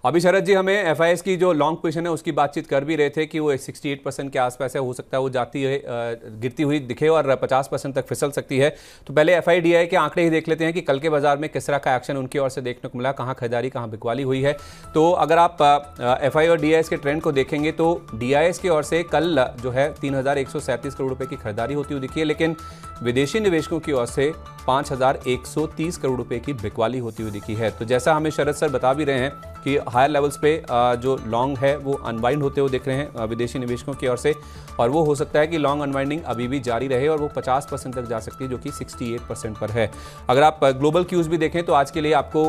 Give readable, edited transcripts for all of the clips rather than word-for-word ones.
अभी शरद जी हमें एफआईएस की जो लॉन्ग पोजीशन है उसकी बातचीत कर भी रहे थे कि वो 68% के आसपास है, हो सकता है वो जाती है गिरती हुई दिखे और 50% तक फिसल सकती है। तो पहले एफआईडीआई के आंकड़े ही देख लेते हैं कि कल के बाजार में किस तरह का एक्शन उनकी ओर से देखने को मिला, कहाँ खरीदारी कहाँ बिकवाली हुई है। तो अगर आप एफआई और डीआईएस के ट्रेंड को देखेंगे तो डीआईएस की ओर से कल जो है 3137 करोड़ रुपए की खरीदारी होती हुई दिखी है, लेकिन विदेशी निवेशकों की ओर से 5130 करोड़ रुपए की बिकवाली होती हुई दिखी है। तो जैसा हमें शरद सर बता भी रहे हैं कि हायर लेवल्स पे जो लॉन्ग है वो अनवाइंड होते हुए दिख रहे हैं विदेशी निवेशकों की ओर से, और वो हो सकता है कि लॉन्ग अनवाइंडिंग अभी भी जारी रहे और वो 50% तक जा सकती है, जो कि 68% पर है। अगर आप ग्लोबल क्यूज भी देखें तो आज के लिए आपको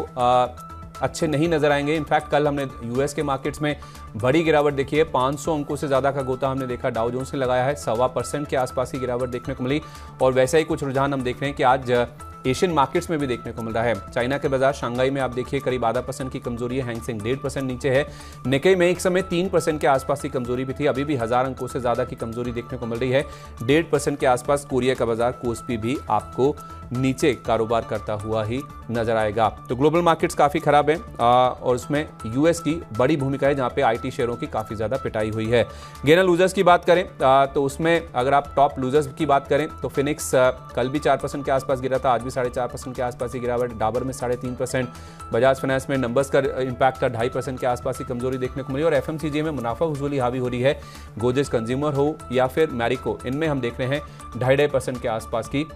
अच्छे नहीं नजर आएंगे। इनफैक्ट कल हमने यूएस के मार्केट्स में बड़ी गिरावट देखी है, 500 अंकों से ज़्यादा का गोता हमने देखा डाउ जोन्स ने लगाया है, 1.25% के आसपास की गिरावट देखने को मिली। और वैसा ही कुछ रुझान हम देख रहे हैं कि आज एशियन मार्केट्स में भी देखने को मिल रहा है। चाइना के बाजार शंघाई में आप देखिए करीब 0.5% की कमजोरी है, हैंगसेंग 1.5% नीचे है, निकेई में एक समय 3% के आसपास की कमजोरी भी थी, अभी भी 1000 अंकों से ज्यादा की कमजोरी देखने को मिल रही है। 1.5% के आसपास कोरिया का बाजार कोस्पी भी आपको नीचे कारोबार करता हुआ ही नजर आएगा। तो ग्लोबल मार्केट्स काफी खराब हैं और उसमें यूएस की बड़ी भूमिका है, जहां पे आईटी शेयरों की काफी ज्यादा पिटाई हुई है। गेनर लूजर्स की बात करें तो उसमें अगर आप टॉप लूजर्स की बात करें तो फिनिक्स कल भी 4% के आसपास गिरा था, आज भी 4.5% के आसपास ही गिरावट, डाबर में 3.5%, बजाज फाइनेंस में नंबर्स का इंपैक्ट था, 2.5% के आसपास की कमजोरी देखने को मिली। और एफएमसीजी में मुनाफा वसूली हावी हो रही है, गोदरेज कंज्यूमर हो या फिर मैरिको, इनमें हम देख रहे हैं 2.5% के आसपास की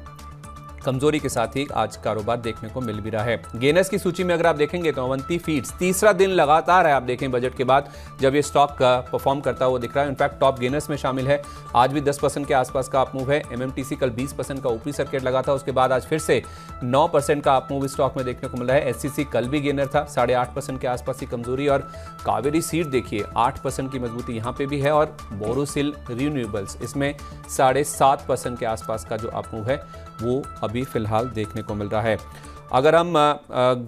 कमजोरी के साथ ही आज कारोबार देखने को मिल भी रहा है। गेनर्स की सूची में अगर आप देखेंगे तो अवंती फीड्स तीसरा दिन लगातार है, आप देखें बजट के बाद जब ये स्टॉक परफॉर्म करता हुआ दिख रहा है। इनफैक्ट टॉप गेनर्स में शामिल है, आज भी 10% के आसपास का अपमूव है। एमएमटीसी कल 20% का ऊपरी सर्किट लगा था, उसके बाद आज फिर से 9% का अपमूव स्टॉक में देखने को मिला है। एससीसी कल भी गेनर था, 8.5% के आसपास की कमजोरी। और कावेरी सीड देखिए 8% की मजबूती यहाँ पे भी है, और बोरोसिल रिन्यूएबल्स इसमें 7.5% के आसपास का जो अपमूव है वो अभी फिलहाल देखने को मिल रहा है। अगर हम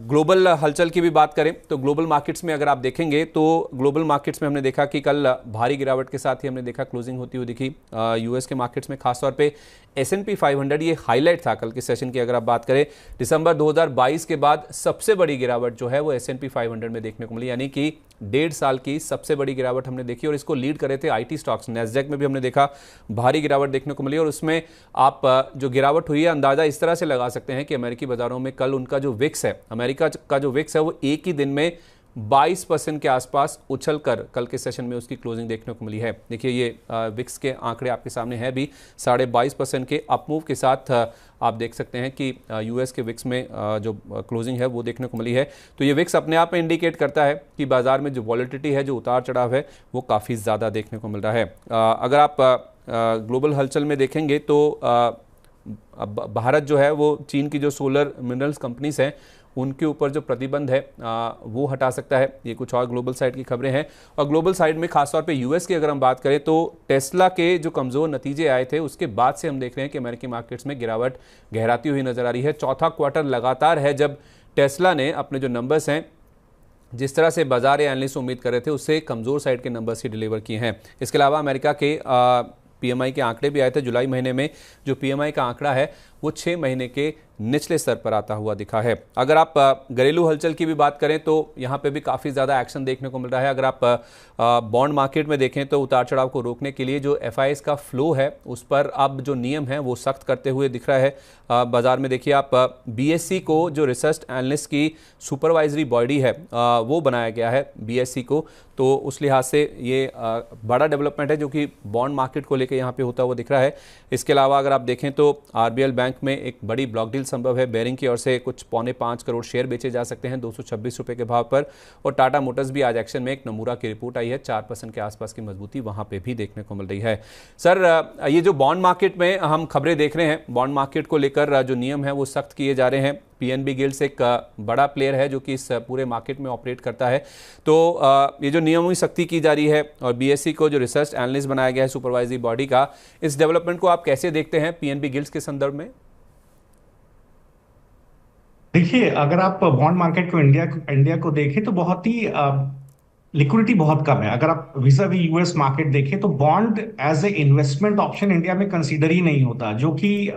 ग्लोबल हलचल की भी बात करें तो ग्लोबल मार्केट्स में अगर आप देखेंगे तो ग्लोबल मार्केट्स में हमने देखा कि कल भारी गिरावट के साथ ही हमने देखा क्लोजिंग होती हुई दिखी यूएस के मार्केट्स में, खासतौर पे S&P 500 ये हाईलाइट था कल के सेशन की। अगर आप बात करें दिसंबर 2022 के बाद सबसे बड़ी गिरावट जो है वो S&P 500 में देखने को मिली, यानी कि 1.5 साल की सबसे बड़ी गिरावट हमने देखी। और इसको लीड करे थे आईटी स्टॉक्स, नैस्डैक में भी हमने देखा भारी गिरावट देखने को मिली। और उसमें आप जो गिरावट हुई है अंदाजा इस तरह से लगा सकते हैं कि अमेरिकी बाजारों में कल उनका जो विक्स है, अमेरिका का जो विक्स है वो एक ही दिन में 22% के आसपास उछलकर कल के सेशन में उसकी क्लोजिंग देखने को मिली है। देखिए ये विक्स के आंकड़े आपके सामने है भी, 22.5% के अपमूव के साथ आप देख सकते हैं कि यूएस के विक्स में जो क्लोजिंग है वो देखने को मिली है। तो ये विक्स अपने आप में इंडिकेट करता है कि बाजार में जो वॉलेटिलिटी है, जो उतार चढ़ाव है, वो काफ़ी ज़्यादा देखने को मिल रहा है। अगर आप ग्लोबल हलचल में देखेंगे तो भारत जो है वो चीन की जो सोलर मिनरल्स कंपनीज हैं उनके ऊपर जो प्रतिबंध है वो हटा सकता है। ये कुछ और ग्लोबल साइड की खबरें हैं। और ग्लोबल साइड में खासतौर पे यूएस की अगर हम बात करें तो टेस्ला के जो कमज़ोर नतीजे आए थे उसके बाद से हम देख रहे हैं कि अमेरिकी मार्केट्स में गिरावट गहराती हुई नजर आ रही है। चौथा क्वार्टर लगातार है जब टेस्ला ने अपने जो नंबर्स हैं, जिस तरह से बाजार या एनालिस्ट उम्मीद कर रहे थे, उससे कमज़ोर साइड के नंबर्स ही डिलीवर किए हैं। इसके अलावा अमेरिका के पीएमआई के आंकड़े भी आए थे जुलाई महीने में। जो पीएमआई का आंकड़ा है वो 6 महीने के निचले स्तर पर आता हुआ दिखा है। अगर आप घरेलू हलचल की भी बात करें तो यहाँ पे भी काफ़ी ज़्यादा एक्शन देखने को मिल रहा है। अगर आप बॉन्ड मार्केट में देखें तो उतार चढ़ाव को रोकने के लिए जो एफआईएस का फ्लो है उस पर अब जो नियम है वो सख्त करते हुए दिख रहा है। बाजार में देखिए आप बीएससी को, जो रिसर्च एनालिस्ट की सुपरवाइजरी बॉडी है, वो बनाया गया है बीएससी को। तो उस लिहाज से ये बड़ा डेवलपमेंट है जो कि बॉन्ड मार्केट को लेकर यहाँ पे होता हुआ दिख रहा है। इसके अलावा अगर आप देखें तो आरबीएल बैंक में एक बड़ी ब्लॉक डील संभव है। बेरिंग की ओर से कुछ 4.25 करोड़ शेयर बेचे जा सकते हैं 226 रुपए के भाव पर। और टाटा मोटर्स भी आज एक्शन में, एक नमूरा की रिपोर्ट आई है, 4% के आसपास की मजबूती वहां पे भी देखने को मिल रही है। सर, ये जो बॉन्ड मार्केट में हम खबरें देख रहे हैं, बॉन्ड मार्केट को लेकर जो नियम है वो सख्त किए जा रहे हैं। पीएनबी गिल्ड्स एक बड़ा प्लेयर है जो कि इस पूरे मार्केट में ऑपरेट करता है। तो ये जो नियमों की सख्ती की जा रही है और बीएससी को जो रिसर्च एनालिस्ट बनाया गया है सुपरवाइजरी बॉडी का, इस डेवलपमेंट को आप कैसे देखते हैं पीएनबी गिल्ड्स के संदर्भ में? देखिए, अगर आप बॉन्ड मार्केट को इंडिया को देखें तो बहुत ही लिक्विडिटी बहुत कम है। अगर आप विजा वी यूएस मार्केट देखें तो bond as a investment option India में कंसीडर ही नहीं होता, जो कि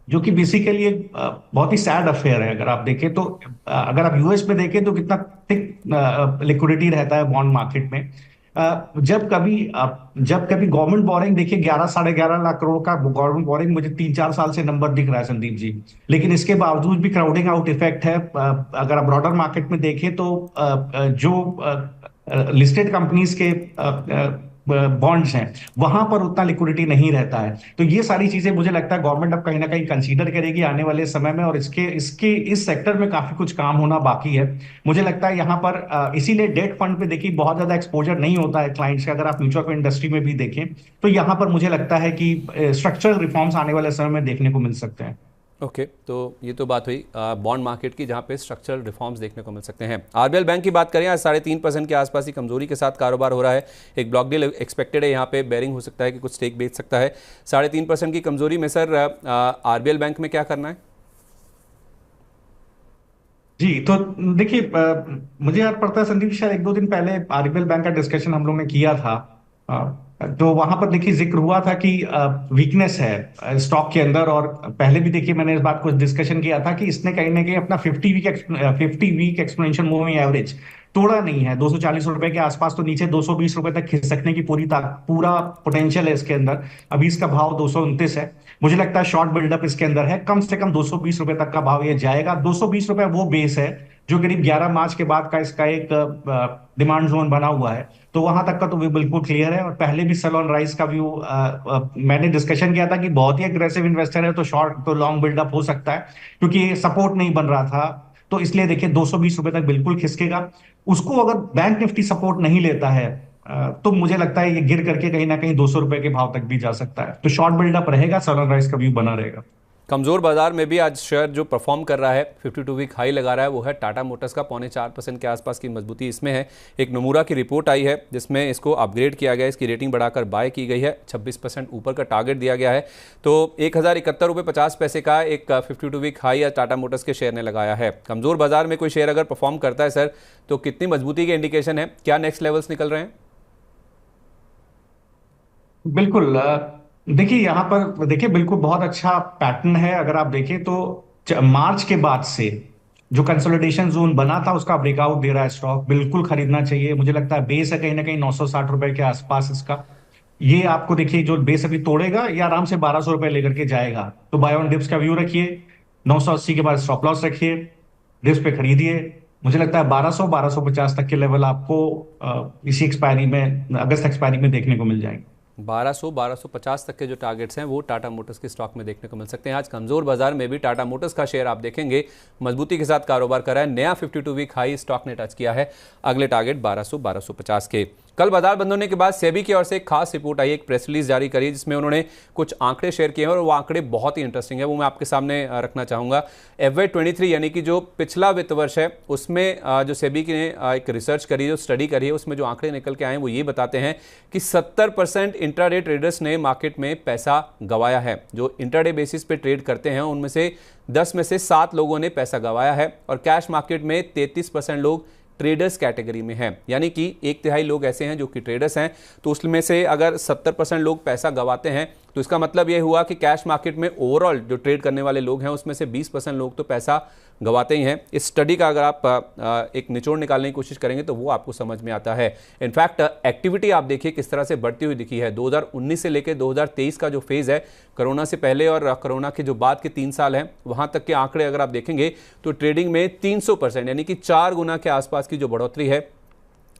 जो कि बेसिकली एक बहुत ही सैड अफेयर है। अगर आप देखें तो अगर आप यूएस में देखें तो कितना थिक लिक्विडिटी रहता है बॉन्ड मार्केट में। जब कभी गवर्नमेंट बोरिंग देखिए 11 साढ़े 11 लाख करोड़ का गवर्नमेंट बोरिंग मुझे 3-4 साल से नंबर दिख रहा है संदीप जी। लेकिन इसके बावजूद भी क्राउडिंग आउट इफेक्ट है। अगर आप ब्रॉडर मार्केट में देखें तो जो लिस्टेड कंपनीज के बॉन्ड्स हैं वहां पर उतना लिक्विडिटी नहीं रहता है। तो ये सारी चीजें मुझे लगता है गवर्नमेंट अब कहीं ना कहीं कंसीडर करेगी आने वाले समय में, और इसके इसके इस सेक्टर में काफी कुछ काम होना बाकी है। मुझे लगता है यहाँ पर इसीलिए डेट फंड पे देखिए बहुत ज्यादा एक्सपोजर नहीं होता है क्लाइंट्स का। अगर आप म्यूचुअल फंड इंडस्ट्री में भी देखें तो यहाँ पर मुझे लगता है कि स्ट्रक्चरल रिफॉर्म्स आने वाले समय में देखने को मिल सकते हैं। ओके तो ये तो बात हुई बॉन्ड मार्केट की, जहाँ पे स्ट्रक्चरल रिफॉर्म्स देखने को मिल सकते हैं। आरबीएल बैंक की बात करें, आज 3.5% के आसपास ही कमजोरी के साथ कारोबार हो रहा है। एक ब्लॉक डील एक्सपेक्टेड है, यहाँ पे बेरिंग हो सकता है कि कुछ स्टेक बेच सकता है। 3.5% की कमजोरी में सर आरबीएल बैंक में क्या करना है? जी तो देखिए, मुझे याद पड़ता है संदीप, शायद 1-2 दिन पहले आरबीएल बैंक का डिस्कशन हम लोग ने किया था। तो वहां पर देखिए जिक्र हुआ था कि वीकनेस है स्टॉक के अंदर। और पहले भी देखिए मैंने इस बात को डिस्कशन किया था कि इसने कहीं ना कहीं अपना 50 वीक एक्सपोनेंशियल मूविंग एवरेज तोड़ा नहीं है। 240 रुपए के आसपास तो नीचे 220 रुपए तक खिसकने की पूरा पोटेंशियल है इसके अंदर। अभी इसका भाव 229 है। मुझे लगता है शॉर्ट बिल्डअप इसके अंदर है, कम से कम 220 रुपए तक का भाव ये जाएगा। 220 रुपए वो बेस है जो करीब 11 मार्च के बाद का इसका एक डिमांड जोन बना हुआ है। तो वहां तक का तो व्यू बिल्कुल क्लियर है। और पहले भी सेल ऑन राइज का व्यू मैंने डिस्कशन किया था कि बहुत ही अग्रेसिव इन्वेस्टर है तो शॉर्ट तो लॉन्ग बिल्डअप हो सकता है, क्योंकि सपोर्ट नहीं बन रहा था। तो इसलिए देखिए 220 रुपए तक बिल्कुल खिसकेगा। उसको अगर बैंक निफ्टी सपोर्ट नहीं लेता है तो मुझे लगता है ये गिर करके कहीं ना कहीं 200 रुपए के भाव तक भी जा सकता है। तो शॉर्ट बिल्डअप रहेगा, सेल ऑन राइज का व्यू बना रहेगा। कमजोर बाजार में भी आज शेयर जो परफॉर्म कर रहा है, 52 वीक हाई लगा रहा है, वो है टाटा मोटर्स का। 4.25% के आसपास की मजबूती इसमें है। एक नमूरा की रिपोर्ट आई है जिसमें इसको अपग्रेड किया गया है, इसकी रेटिंग बढ़ाकर बाय की गई है। 26% ऊपर का टारगेट दिया गया है। तो 1071.50 का एक 52 वीक हाई आज टाटा मोटर्स के शेयर ने लगाया है। कमजोर बाजार में कोई शेयर अगर परफॉर्म करता है सर, तो कितनी मजबूती के इंडिकेशन है? क्या नेक्स्ट लेवल्स निकल रहे हैं? बिल्कुल, देखिए यहाँ पर देखिए बिल्कुल बहुत अच्छा पैटर्न है। अगर आप देखें तो मार्च के बाद से जो कंसोलिडेशन जोन बना था उसका ब्रेकआउट दे रहा है स्टॉक। बिल्कुल खरीदना चाहिए। मुझे लगता है बेस है कहीं ना कहीं 960 रुपए के आसपास इसका। ये आपको देखिए जो बेस अभी तोड़ेगा ये आराम से 1200 रुपए लेकर के जाएगा। तो बाय ऑन डिप्स का व्यू रखिए, 980 के बाद स्टॉप लॉस रखिए, डिप्स पे खरीदिए। मुझे लगता है 1200-1250 तक के लेवल आपको इसी एक्सपायरी में, अगस्त एक्सपायरी में देखने को मिल जाएंगे। 1200-1250 तक के जो टारगेट्स हैं वो टाटा मोटर्स के स्टॉक में देखने को मिल सकते हैं। आज कमजोर बाजार में भी टाटा मोटर्स का शेयर आप देखेंगे मजबूती के साथ कारोबार कर रहा है। नया 52 वीक हाई स्टॉक ने टच किया है। अगले टारगेट 1200-1250 के। कल बाजार बंद होने के बाद सेबी की ओर से एक खास रिपोर्ट आई, एक प्रेस रिलीज जारी करी जिसमें उन्होंने कुछ आंकड़े शेयर किए हैं और वो आंकड़े बहुत ही इंटरेस्टिंग है। वो मैं आपके सामने रखना चाहूँगा। FY23 यानी कि जो पिछला वित्त वर्ष है उसमें जो सेबी ने एक रिसर्च करी, जो स्टडी करी है, उसमें जो आंकड़े निकल के आए हैं वो ये बताते हैं कि 70% इंट्राडे ट्रेडर्स ने मार्केट में पैसा गंवाया है। जो इंट्राडे बेसिस पे ट्रेड करते हैं उनमें से 10 में से 7 लोगों ने पैसा गंवाया है। और कैश मार्केट में 33% लोग ट्रेडर्स कैटेगरी में हैं, यानी कि 1/3 लोग ऐसे हैं जो कि ट्रेडर्स हैं। तो उसमें से अगर 70% लोग पैसा गंवाते हैं तो इसका मतलब यह हुआ कि कैश मार्केट में ओवरऑल जो ट्रेड करने वाले लोग हैं उसमें से 20% लोग तो पैसा गंवाते ही हैं। इस स्टडी का अगर आप एक निचोड़ निकालने की कोशिश करेंगे तो वो आपको समझ में आता है। इनफैक्ट एक्टिविटी आप देखिए किस तरह से बढ़ती हुई दिखी है। 2019 से लेकर 2023 का जो फेज़ है, कोरोना से पहले और कोरोना के जो बाद के 3 साल हैं, वहाँ तक के आंकड़े अगर आप देखेंगे तो ट्रेडिंग में 300% यानी कि 4 गुना के आसपास की जो बढ़ोतरी है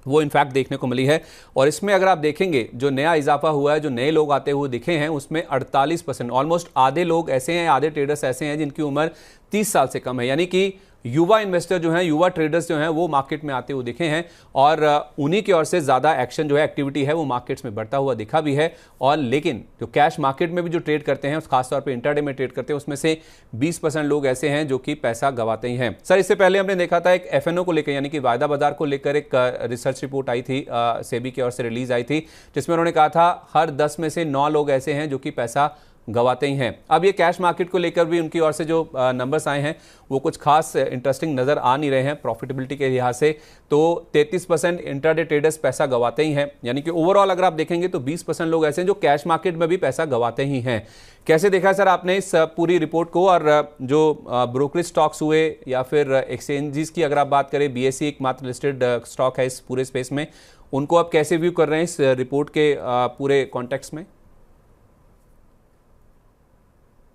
वो इनफैक्ट देखने को मिली है। और इसमें अगर आप देखेंगे जो नया इजाफा हुआ है, जो नए लोग आते हुए दिखे हैं, उसमें 48%, ऑलमोस्ट आधे लोग ऐसे हैं, आधे ट्रेडर्स ऐसे हैं जिनकी उम्र 30 साल से कम है। यानी कि युवा इन्वेस्टर जो हैं, युवा ट्रेडर्स जो हैं वो मार्केट में आते हुए दिखे हैं। और उन्हीं की ओर से ज़्यादा एक्शन जो है, एक्टिविटी है, वो मार्केट्स में बढ़ता हुआ दिखा भी है। और लेकिन जो कैश मार्केट में भी जो ट्रेड करते हैं, खासतौर पे इंट्राडे में ट्रेड करते हैं, उसमें से 20% लोग ऐसे हैं जो कि पैसा गंवाते ही हैं। सर, इससे पहले हमने देखा था एक FNO को लेकर, यानी कि वायदा बाजार को लेकर एक रिसर्च रिपोर्ट आई थी, सेबी की ओर से रिलीज आई थी, जिसमें उन्होंने कहा था हर 10 में से 9 लोग ऐसे हैं जो कि पैसा गंवाते ही हैं। अब ये कैश मार्केट को लेकर भी उनकी ओर से जो नंबर्स आए हैं वो कुछ खास इंटरेस्टिंग नज़र आ नहीं रहे हैं प्रॉफिटेबिलिटी के लिहाज से। तो 33% इंट्राडे ट्रेडर्स पैसा गंवाते ही हैं, यानी कि ओवरऑल अगर आप देखेंगे तो 20% लोग ऐसे हैं जो कैश मार्केट में भी पैसा गंवाते ही हैं। कैसे देखा सर आपने इस पूरी रिपोर्ट को, और जो ब्रोकरेज स्टॉक्स हुए या फिर एक्सचेंजेस की अगर आप बात करें, बीएसई एकमात्र लिस्टेड स्टॉक है इस पूरे स्पेस में, उनको आप कैसे व्यू कर रहे हैं इस रिपोर्ट के पूरे कॉन्टेक्स्ट में?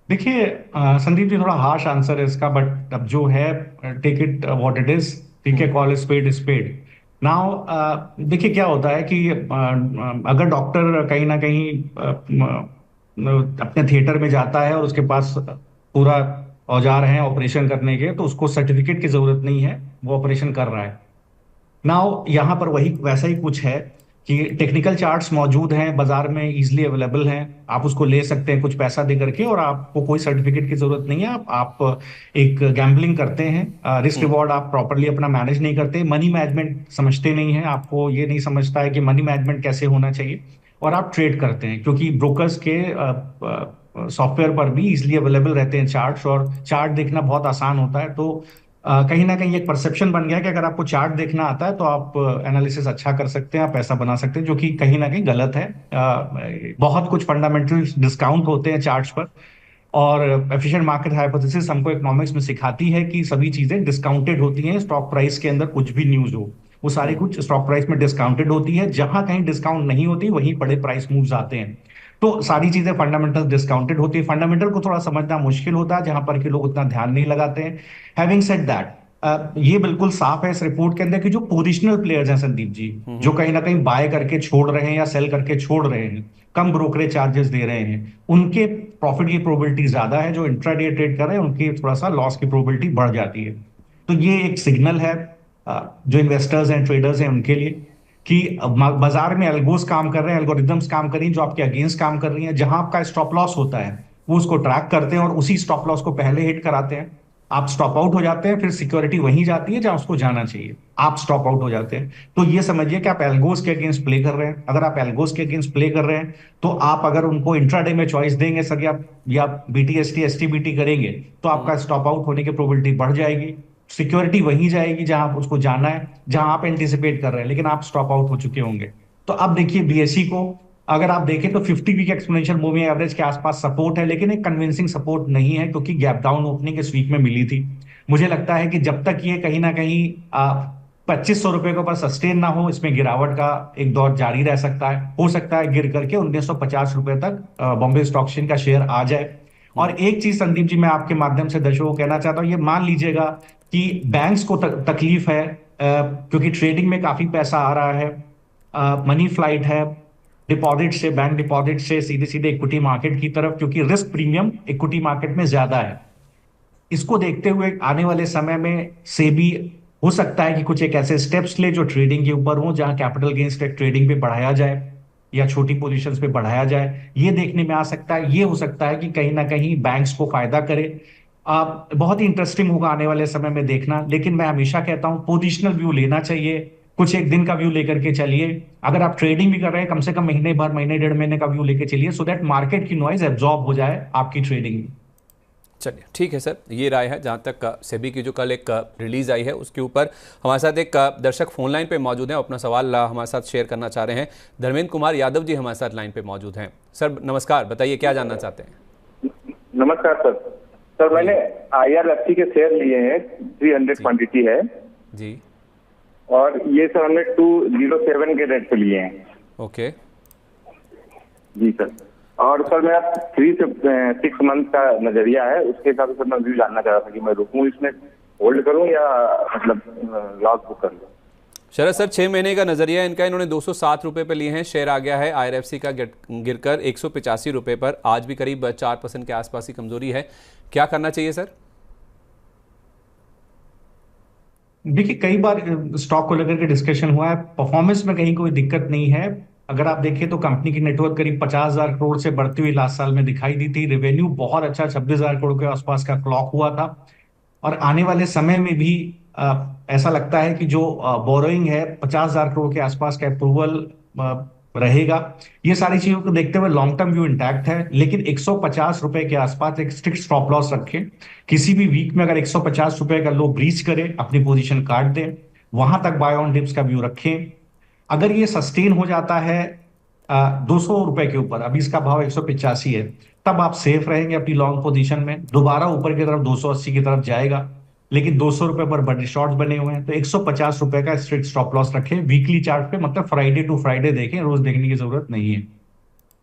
देखिए संदीप जी, थोड़ा हार्श आंसर है इसका, बट अब जो है take it what it is, ठीक है, कॉल स्पेड स्पेड। नाउ देखिए क्या होता है कि अगर डॉक्टर कहीं ना कहीं अपने थिएटर में जाता है और उसके पास पूरा औजार है ऑपरेशन करने के, तो उसको सर्टिफिकेट की जरूरत नहीं है, वो ऑपरेशन कर रहा है। नाउ यहाँ पर वही वैसा ही कुछ है कि टेक्निकल चार्ट्स मौजूद हैं बाजार में, इजीली अवेलेबल हैं, आप उसको ले सकते हैं कुछ पैसा दे करके, और आपको कोई सर्टिफिकेट की जरूरत नहीं है। आप एक गैम्बलिंग करते हैं, रिस्क रिवॉर्ड आप प्रॉपरली अपना मैनेज नहीं करते, मनी मैनेजमेंट समझते नहीं हैं, आपको ये नहीं समझता है कि मनी मैनेजमेंट कैसे होना चाहिए, और आप ट्रेड करते हैं क्योंकि ब्रोकर्स के सॉफ्टवेयर पर भी इजिली अवेलेबल रहते हैं चार्ट्स, और चार्ट देखना बहुत आसान होता है। तो कहीं ना कहीं एक परसेप्शन बन गया कि अगर आपको चार्ट देखना आता है तो आप एनालिसिस अच्छा कर सकते हैं, आप पैसा बना सकते हैं, जो कि कहीं ना कहीं गलत है। बहुत कुछ फंडामेंटल डिस्काउंट होते हैं चार्ट्स पर, और एफिशिएंट मार्केट हाइपोथेसिस हमको इकोनॉमिक्स में सिखाती है कि सभी चीजें डिस्काउंटेड होती हैं। स्टॉक प्राइस के अंदर कुछ भी न्यूज हो, वो सारी कुछ स्टॉक प्राइस में डिस्काउंटेड होती है, जहां कहीं डिस्काउंट नहीं होती वहीं बड़े प्राइस मूव्स आते हैं। तो सारी चीजें फंडामेंटल डिस्काउंटेड होती है, फंडामेंटल को थोड़ा समझना मुश्किल होता है, जहां पर कि लोग उतना ध्यान नहीं लगाते हैं। हैविंग सेड दैट, ये बिल्कुल साफ है इस रिपोर्ट के अंदर कि जो पोजिशनल प्लेयर्स हैं संदीप जी, जो कहीं ना कहीं बाय करके छोड़ रहे हैं या सेल करके छोड़ रहे हैं, कम ब्रोकरेज चार्जेस दे रहे हैं, उनके प्रॉफिट की प्रोबेबिलिटी ज्यादा है। जो इंट्राडे ट्रेड कर रहे हैं उनकी थोड़ा सा लॉस की प्रोबेबिलिटी बढ़ जाती है। तो ये एक सिग्नल है जो इन्वेस्टर्स हैं, ट्रेडर्स हैं, उनके लिए कि बाजार में एल्गोस काम कर रहे हैं, एल्गोरिदम्स काम कर रही हैं जो आपके अगेंस्ट काम कर रही हैं। जहां आपका स्टॉप लॉस होता है वो उसको ट्रैक करते हैं और उसी स्टॉप लॉस को पहले हिट कराते हैं। आप स्टॉप आउट हो जाते हैं, फिर सिक्योरिटी वहीं जाती है जहां उसको जाना चाहिए, आप स्टॉप आउट हो जाते हैं। तो ये समझिए कि आप एल्गोस के अगेंस्ट प्ले कर रहे हैं। अगर आप एल्गोस के अगेंस्ट प्ले कर रहे हैं तो आप अगर उनको इंट्राडे में चॉइस देंगे सर, या बीटीएसटी एसटीबीटी करेंगे, तो आपका स्टॉप आउट होने की प्रोबेबिलिटी बढ़ जाएगी, सिक्योरिटी वहीं जाएगी जहां आप उसको जाना है, जहां आप एंटिसिपेट कर रहे हैं, लेकिन आप स्टॉप आउट हो चुके होंगे। तो अब देखिए बीएसई को अगर आप देखें तो 50 वीक एक्सपोनेंशियल मूविंग एवरेज के आसपास सपोर्ट है, लेकिन एक कन्विंसिंग सपोर्ट नहीं है, क्योंकि गैप डाउन ओपनिंग इस वीक में मिली थी। मुझे लगता है कि जब तक ये कहीं ना कहीं 2500 रुपए के ऊपर सस्टेन ना हो, इसमें गिरावट का एक दौर जारी रह सकता है। हो सकता है गिर करके 1950 रुपए तक बॉम्बे स्टॉक एक्सचेंज का शेयर आ जाए। और एक चीज संदीप जी मैं आपके माध्यम से दर्शकों को कहना चाहता हूं, ये मान लीजिएगा कि बैंक्स को तकलीफ है, क्योंकि ट्रेडिंग में काफी पैसा आ रहा है, मनी फ्लाइट है डिपॉजिट से, बैंक डिपॉजिट से सीधे सीधे इक्विटी मार्केट की तरफ, क्योंकि रिस्क प्रीमियम इक्विटी मार्केट में ज्यादा है। इसको देखते हुए आने वाले समय में सेबी हो सकता है कि कुछ एक ऐसे स्टेप्स ले जो ट्रेडिंग के ऊपर हो, जहां कैपिटल गेन्स ट्रेडिंग पे बढ़ाया जाए या छोटी पोजीशंस पे बढ़ाया जाए। ये देखने में आ सकता है। ये हो सकता है कि कहीं ना कहीं बैंक्स को फायदा करे। बहुत ही इंटरेस्टिंग होगा आने वाले समय में देखना, लेकिन मैं हमेशा कहता हूं पोजिशनल व्यू लेना चाहिए, कुछ एक दिन का व्यू लेकर के चलिए। अगर आप ट्रेडिंग भी कर रहे हैं, कम से कम महीने भर, महीने डेढ़ महीने का व्यू लेकर चलिए, सो दैट मार्केट की नॉइज एब्जॉर्ब हो जाए आपकी ट्रेडिंग में। चलिए ठीक है सर, ये राय है। जहाँ तक सेबी की जो कल एक रिलीज आई है उसके ऊपर हमारे साथ एक दर्शक फोन लाइन पे मौजूद हैं, अपना सवाल हमारे साथ शेयर करना चाह रहे हैं। धर्मेंद्र कुमार यादव जी हमारे साथ लाइन पे मौजूद हैं। सर नमस्कार, बताइए क्या जानना चाहते हैं? नमस्कार सर। सर मैंने IRFC के शेयर लिए हैं, 300 क्वांटिटी है जी, और ये सर हमने 207 के रेट पे लिए हैं। ओके जी सर। और सर मेरा 3 से 6 मंथ का नजरिया है, उसके हिसाब से मैं व्यू जानना चाह रहा था कि मैं रुकूं इसमें, होल्ड करूं या मतलब लॉस बुक कर लूं। शरद सर 6 महीने का नजरिया इनका, इन्होंने 207 रुपए पे लिए हैं, शेयर आ गया है IRFC का गिरकर 185 रुपए पर, आज भी करीब 4% के आसपास की कमजोरी है। क्या करना चाहिए सर? देखिए कई बार स्टॉक को लेकर के डिस्कशन हुआ है, परफॉर्मेंस में कहीं कोई दिक्कत नहीं है। अगर आप देखें तो कंपनी की नेटवर्क करीब 50,000 करोड़ से बढ़ती हुई लास्ट साल में दिखाई दी थी। रेवेन्यू बहुत अच्छा 26,000 करोड़ के आसपास का क्लॉक हुआ था, और आने वाले समय में भी ऐसा लगता है कि जो बोरोइंग है 50,000 करोड़ के आसपास का अप्रूवल रहेगा। ये सारी चीजों को देखते हुए लॉन्ग टर्म व्यू इंटैक्ट है, लेकिन 150 रुपए के आसपास एक स्ट्रिक्ट स्टॉप लॉस रखें। किसी भी वीक में अगर 150 रुपए का लो ब्रीच करे, अपनी पोजीशन काट दें, वहां तक बाय ऑन डिप्स का व्यू रखें। अगर ये सस्टेन हो जाता है 200 रुपए के ऊपर, अभी इसका भाव 185 है, तब आप सेफ रहेंगे अपनी लॉन्ग पोजीशन में। दोबारा ऊपर की तरफ 280 की तरफ जाएगा, लेकिन 200 रुपए पर बड़े शॉर्ट्स बने हुए हैं, तो 150 रुपए का स्ट्रिक्ट स्टॉप लॉस रखें वीकली चार्ट पे, मतलब फ्राइडे टू फ्राइडे देखें, रोज देखने की जरूरत नहीं है।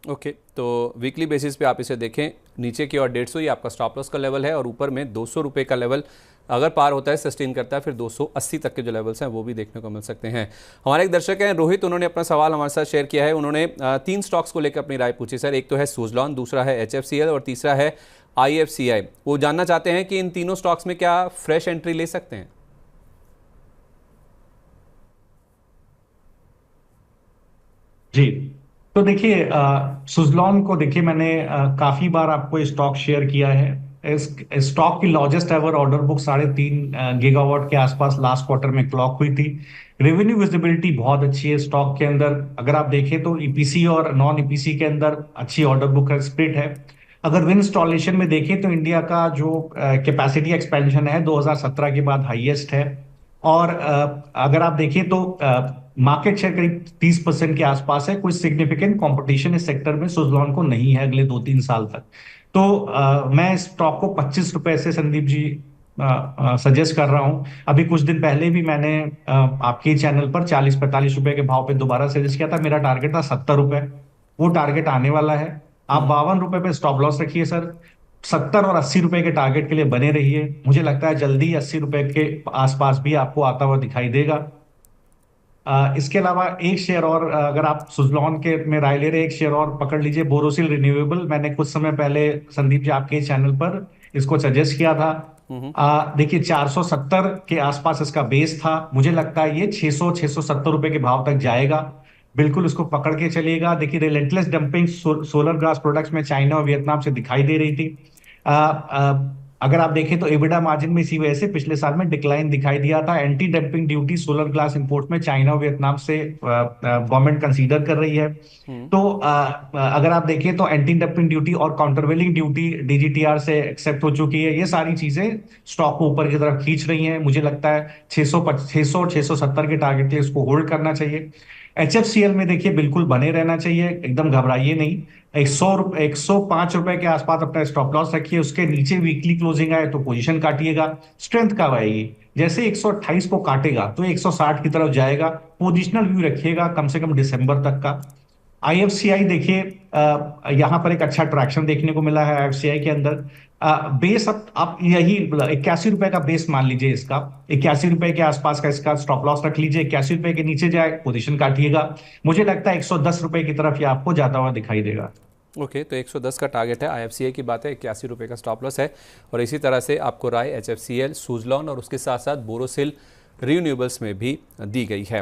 ओके, तो वीकली बेसिस पे आप इसे देखें। नीचे की ओर 150 ये आपका स्टॉप लॉस का लेवल है, और ऊपर में 200 रुपये का लेवल अगर पार होता है, सस्टेन करता है, फिर 280 तक के जो लेवल्स हैं वो भी देखने को मिल सकते हैं। हमारे एक दर्शक हैं रोहित, उन्होंने अपना सवाल हमारे साथ शेयर किया है। उन्होंने 3 स्टॉक्स को लेकर अपनी राय पूछी सर। एक तो है सुजलॉन, दूसरा है HFCL और तीसरा है IFCI। वो जानना चाहते हैं कि इन तीनों स्टॉक्स में क्या फ्रेश एंट्री ले सकते हैं। जी, तो देखिए सुजलॉन को देखिए मैंने काफी बार आपको स्टॉक शेयर किया है। इस स्टॉक की largest ever order book 3.5 gigawatt के आसपास लास्ट क्वार्टर में क्लॉक हुई थी। रेवेन्यू विजिबिलिटी बहुत अच्छी है स्टॉक के अंदर। अगर आप देखें तो ईपीसी और नॉन ईपीसी के अंदर अच्छी ऑर्डर बुक का स्प्लिट है। अगर विन इंस्टॉलेशन में देखें तो इंडिया का जो कैपेसिटी एक्सपेंशन है 2017 के बाद हाईएस्ट है। और अगर आप देखें तो मार्केट शेयर करीब 30% के आसपास है। कोई सिग्निफिकेंट कंपटीशन इस सेक्टर में सुजलॉन को नहीं है अगले 2-3 साल तक। तो मैं इस स्टॉक को 25 रुपए से संदीप जी सजेस्ट कर रहा हूं। अभी कुछ दिन पहले भी मैंने आपके चैनल पर 40-45 रुपए के भाव पे दोबारा सजेस्ट किया था। मेरा टारगेट था 70 रुपए, वो टारगेट आने वाला है। आप 52 रुपए पे स्टॉप लॉस रखिए सर। 70 और 80 रुपए के टारगेट के लिए बने रहिए। मुझे लगता है जल्दी 80 रुपए के आसपास भी आपको आता हुआ दिखाई देगा। इसके अलावा एक शेयर और, अगर आप सुजलॉन के में राय ले रहे, एक शेयर और पकड़ लीजिए, बोरोसिल रिन्यूएबल। मैंने कुछ समय पहले संदीप जी आपके चैनल पर इसको सजेस्ट किया था। देखिए 470 के आसपास इसका बेस था। मुझे लगता है ये 600-670 रुपए के भाव तक जाएगा। बिल्कुल इसको पकड़ के चलिएगा। देखिए relentless dumping solar glass products में चाइना और वियतनाम से दिखाई दे रही थी। अगर आप देखें तो एबिडा मार्जिन में इसी वजह से पिछले साल में डिक्लाइन दिखाई दिया था। Anti dumping duty solar glass import में चाइना और वियतनाम से गवर्नमेंट कंसीडर कर रही है। तो अगर आप देखें तो एंटी डंपिंग ड्यूटी और काउंटरवेलिंग ड्यूटी DGTR से एक्सेप्ट हो चुकी है। ये सारी चीजें स्टॉक को ऊपर की तरफ खींच रही हैं। मुझे लगता है 600-670 के टारगेट के इसको होल्ड करना चाहिए। HFCL में देखिए बिल्कुल बने रहना चाहिए, एकदम घबराइए नहीं। 105 रुपए के आसपास अपना स्टॉप लॉस रखिए। उसके नीचे वीकली क्लोजिंग आए तो पोजीशन काटिएगा। स्ट्रेंथ कब आएगी? जैसे 128 को काटेगा तो 160 की तरफ जाएगा। पोजिशनल व्यू रखिएगा कम से कम दिसंबर तक का। IFCI देखिए यहां पर एक अच्छा ट्रैक्शन देखने को मिला है IFCI के अंदर। बेस अब आप यही 81 रुपए का बेस मान लीजिए इसका। 81 रुपए के आसपास का इसका स्टॉप लॉस रख लीजिए। 81 रुपए के नीचे जाए पोजीशन काटिएगा। मुझे लगता है 110 रुपए की तरफ ये आपको जाता हुआ दिखाई देगा। ओके, तो 110 का टारगेट है। IFCI की बात है, 81 रुपये का स्टॉप लॉस है। और इसी तरह से आपको राय HFCL, सुजलॉन और उसके साथ साथ बोरोसिल रिन्यूएबल्स में भी दी गई है।